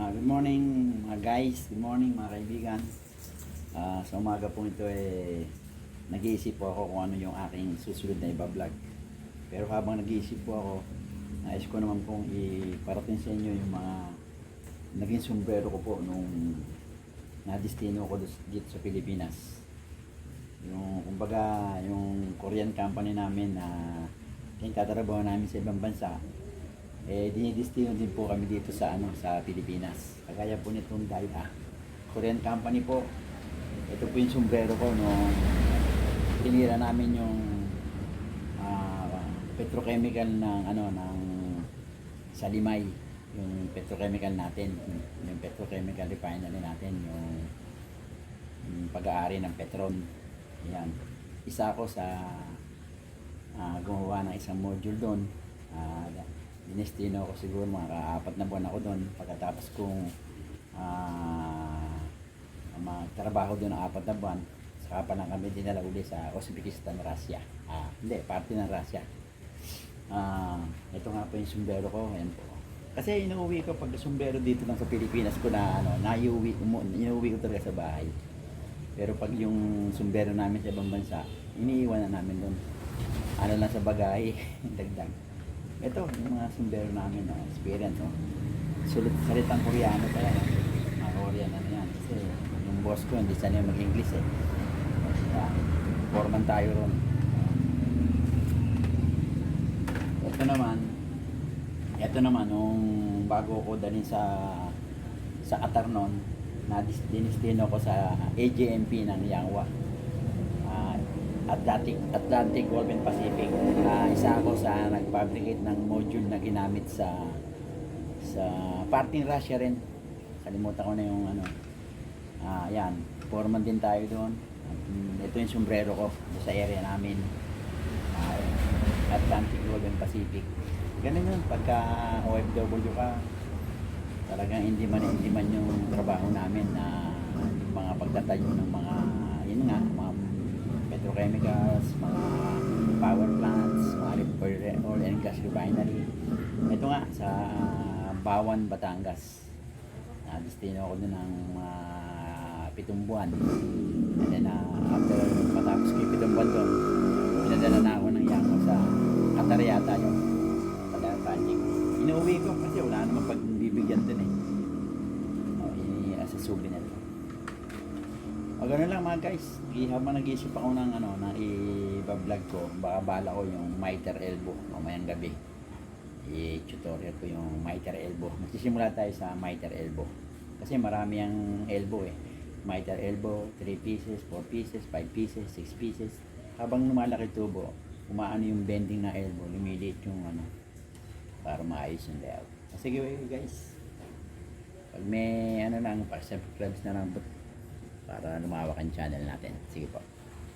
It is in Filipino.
Good morning mga guys, good morning mga kaibigan. Sa umaga po ito nag-iisip po ako kung ano yung aking susunod na iba-vlog. Pero habang nag-iisip po ako, nais ko naman pong iparating sa inyo yung mga naging sombrero ko po nung nadistino ko dito sa Pilipinas. Yung kumbaga yung Korean company namin na yung tatrabaho namin sa ibang bansa, dinidestino din po kami dito sa sa Pilipinas. Kagaya po nitong Daiha Korean company po. Ito po yung sombrero ko nung tinira namin yung petrochemical ng ng Salimay, yung petrochemical natin, yung petrochemical refinery natin, yung pag-aari ng Petron. Yan. Isa ako sa gumawa ng isang module doon. Dinestino ko siguro mga 4 na buwan ako doon. Pagkatapos kong magtrabaho doon ng 4 na buwan, saka pa lang kami dinala uli sa Uzbekistan, Russia. Hindi, parte ng Russia. Ito nga po yung sombrero ko. Ayan po. Kasi inuwi ko pag sombrero dito lang sa Pilipinas ko na inuwi ko talaga sa bahay. Pero pag yung sombrero namin sa ibang bansa, iniiwan na namin doon. Ano lang sa bagay, dagdag. Ito, yung mga sombrero namin, experience, sulit salitang Koreano talaga. Mga Korean yan. Kasi yung boss ko, hindi sanay mag-English Foreman tayo ron. Ito naman, nung bago ko dalhin sa Qatar noon, dinistino ko sa AJMP ng Yanghwa. Atlantic Gulf and Pacific. Isa ako sa nag-fabricate ng module na ginamit sa parting Russia rin. Kalimutan ko na yung yan. Foreman din tayo doon. Ito yung sombrero ko sa area namin. Atlantic Gulf and Pacific. Ganun yun. Pagka OFW ka, talagang hindi man yung trabaho namin na yung mga pagtatayo ng mga mga petrochemicals, mga power plants, mga oil and gas refinery. Ito nga sa Bawan, Batangas. Destino ako doon ng 7 buwan. And then after matapos ko yung 7 buwan doon, pinadala na ako ng Yango sa Qatar yata yung Qatar project. Inuwi ko kasi wala naman pagbibigyan doon as a souvenir. Gano'n lang mga guys. Habang nag-iisip ako ng na i-vlog ko, baka bala ko yung miter elbow mamayang gabi. I-tutorial ko yung miter elbow. Magsisimula tayo sa miter elbow. Kasi marami ang elbow Miter elbow, 3 pieces, 4 pieces, 5 pieces, 6 pieces. Habang lumalaki tubo, umaano yung bending na elbow, lumiliit yung para maayos yung layout. Sige guys. Pag may lang, subscribe na lang para lumawak ang channel natin. Sige po.